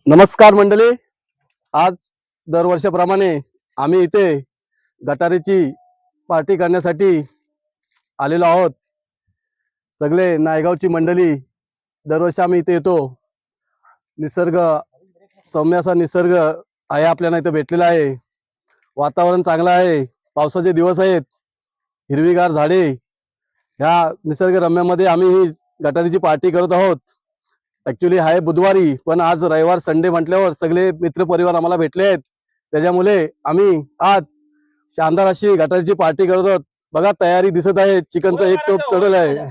नमस्कार मंडळी. आज दरवर्षीप्रमाणे आम्ही इथे गटारीची पार्टी करण्यासाठी आलेलो आहोत. सगळे नायगावची मंडळी दरवर्षी आम्ही इथे येतो. निसर्ग सौम्य असा निसर्ग आहे आपल्याला इथे भेटलेला आहे. वातावरण चांगलं आहे. पावसाचे दिवस आहेत. हिरवीगार झाडे. ह्या निसर्गरम्यामध्ये आम्ही ही गटारीची पार्टी करत आहोत. ऍक्च्युली आहे बुधवारी, पण आज रविवार संडे म्हटल्यावर सगळे मित्र परिवार आम्हाला भेटले आहेत. त्याच्यामुळे आम्ही आज शानदार अशी गटारीची पार्टी करत आहोत. बघा तयारी दिसत आहे. चिकनचा एक टोप चढवला आहे.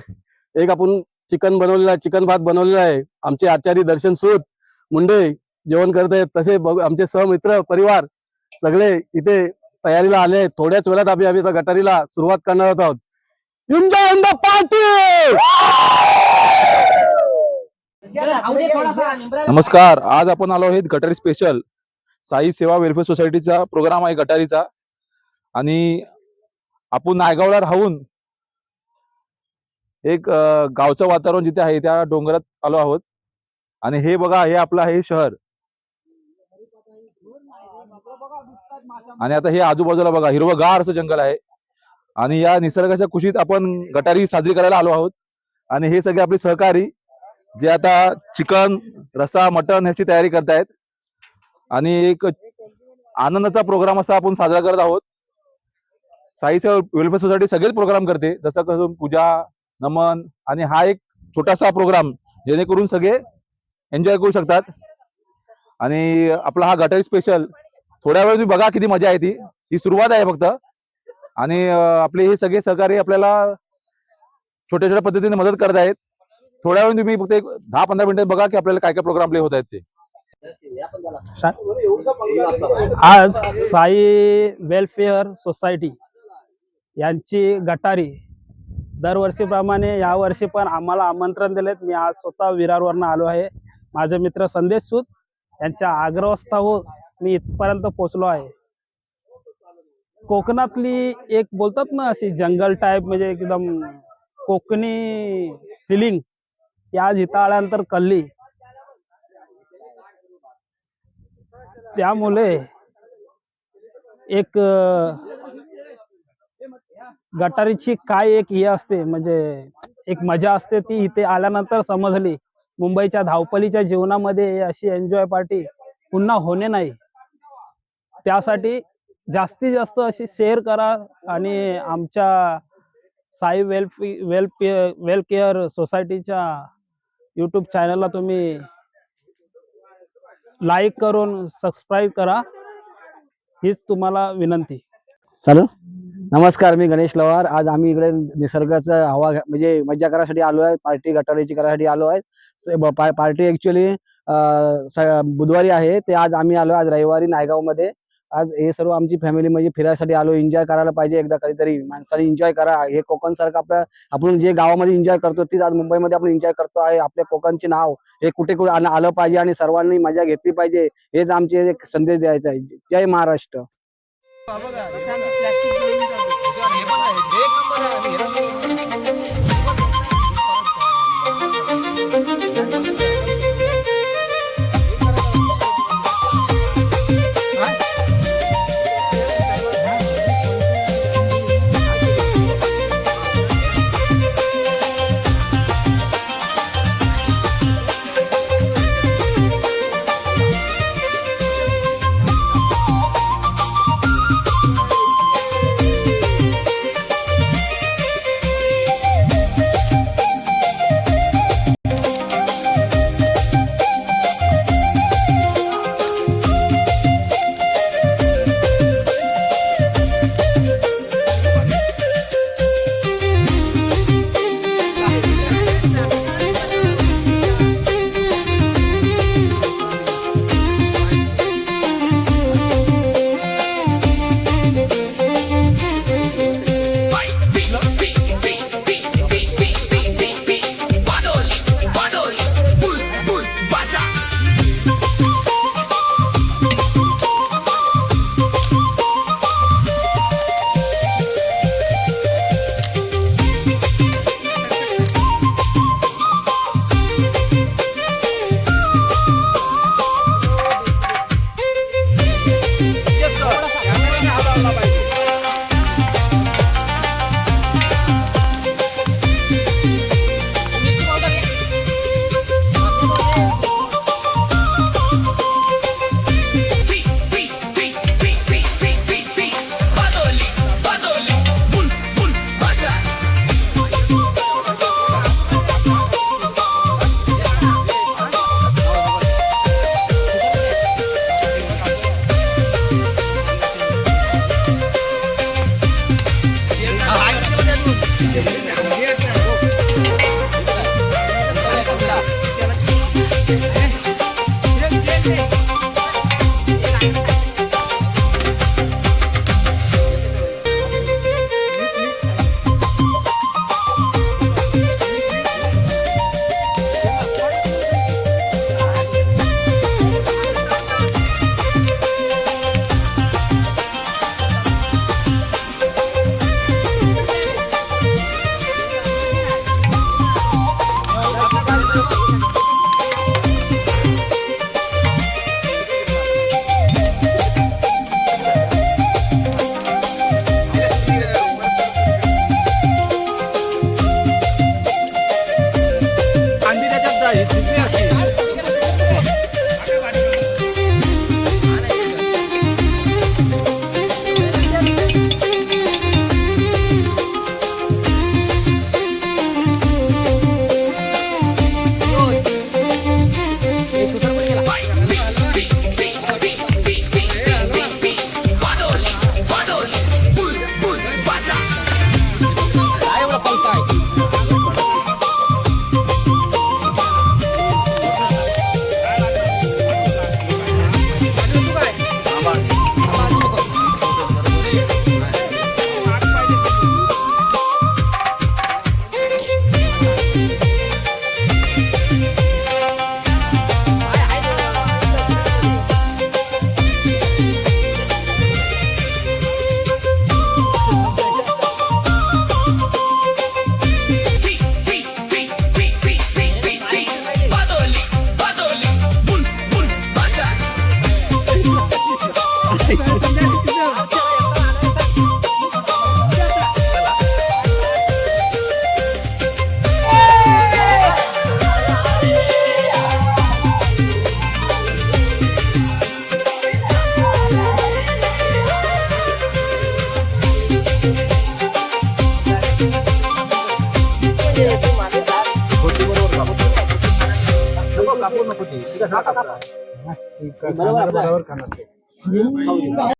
एक आपण चिकन बनवलेला आहे, चिकन भात बनवलेला आहे. आमचे आचार्य दर्शन सूद मुंडे जेवण करत आहेत. तसे आमचे सहमित्र परिवार सगळे इथे तयारीला आले आहेत. थोड्याच वेळात आम्ही गटारीला सुरुवात करणार आहोत. Enjoy in the party. नमस्कार. आज आपण आलो आहोत गटारी स्पेशल. साई सेवा वेलफेअर सोसायटीचा प्रोग्राम आहे गटारीचा. आणि आपण नायगावला राहून एक गावचं वातावरण जिथे आहे त्या डोंगरात आलो आहोत. आणि हे बघा, हे आपलं आहे शहर. आणि आता हे आजूबाजूला बघा हिरवगार असं जंगल आहे. आणि या निसर्गाच्या कुशीत आपण गटारी साजरी करायला आलो आहोत. आणि हे सगळे आपले सहकारी जे आता चिकन रसा मटन ह्याची तयारी करतायत. आणि एक आनंदाचा प्रोग्राम असा आपण साजरा करत आहोत. साई सेवा वेलफेअर सोसायटी सगळेच प्रोग्राम करते, जसं कसं पूजा नमन. आणि हा एक छोटासा प्रोग्राम जेणेकरून सगळे एन्जॉय करू शकतात. आणि आपला हा गटारी स्पेशल थोड्या वेळ तुम्ही बघा किती मजा येते. ही सुरुवात आहे फक्त. आणि आपले हे सगळे सहकारी आपल्याला छोट्या छोट्या पद्धतीने मदत करत आहेत. थोड्या वेळ तुम्ही फक्त एक 10-15 मिनिटं बघा की आपल्याला काय काय प्रोग्राम प्ले होत आहेत ते. आज साई वेलफेअर सोसायटी यांची गटारी दरवर्षीप्रमाणे यावर्षी पण आम्हाला आमंत्रण दिलेत. मी आज स्वतः विरारवरनं आलो आहे. माझे मित्र संदेश सूद यांच्या आग्रहास्तव मी इथपर्यंत पोहोचलो आहे. कोकणातली एक बोलतात ना अशी जंगल टाईप, म्हणजे एकदम कोकणी फिलिंग ती आज इथं आल्यानंतर कळली. त्यामुळे एक गटारीची काय एक हे असते, म्हणजे एक मजा असते, ती इथे आल्यानंतर समजली. मुंबईच्या धावपळीच्या जीवनामध्ये अशी एन्जॉय पार्टी पुन्हा होणे नाही. त्यासाठी जास्तीत जास्त अशी शेअर करा. आणि आमच्या साई वेलकेअर सोसायटीच्या यूट्यूब चॅनलला तुम्ही लाईक करून सबस्क्राईब करा, हीच तुम्हाला विनंती. चालू. नमस्कार, मी गणेश लवार. आज आम्ही इकडे निसर्गाचा हवा म्हणजे मजा करायसाठी आलो आहे. पार्टी गटारीची करायसाठी आलो आहे. पार्टी ऍक्च्युली बुधवारी आहे, ते आज आम्ही आलो आज रविवारी नायगावमध्ये. आज हे सर्व आमची फॅमिली म्हणजे फिरायसाठी आलो. एन्जॉय करायला पाहिजे एकदा कधीतरी. माणसाने एन्जॉय करा. हे कोकण सारखं आपण जे गावामध्ये एन्जॉय करतो तीच आज मुंबईमध्ये आपण एन्जॉय करतो आहे. आपल्या कोकणचे नाव हे कुठे कुठे आलं पाहिजे आणि सर्वांनी मजा घेतली पाहिजे, हेच आमचे एक संदेश द्यायचा आहे. जय महाराष्ट्र.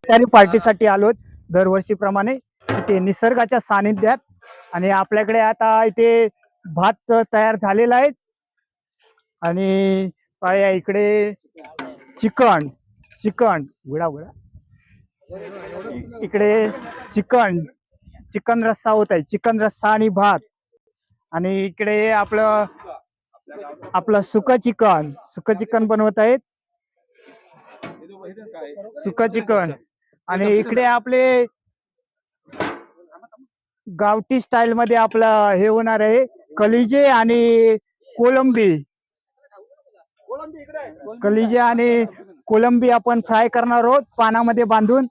तरी पार्टीसाठी आलो दरवर्षीप्रमाणे इथे निसर्गाच्या सानिध्यात. आणि आपल्याकडे आता इथे भात तयार झालेला आहे आणि इकडे चिकन चिकन गुळा गुळा इकडे चिकन चिकन रस्सा होत आहे. चिकन रस्सा आणि भात. आणि इकडे आपलं आपलं सुकं चिकन बनवत आहेत. सुकं चिकन. आणि इकडे आपले गावठी स्टाईल मध्ये आपलं हे होणार आहे कलिजे आणि कोलंबी. कलिजे आणि कोलंबी आपण फ्राय करणार आहोत पानामध्ये बांधून.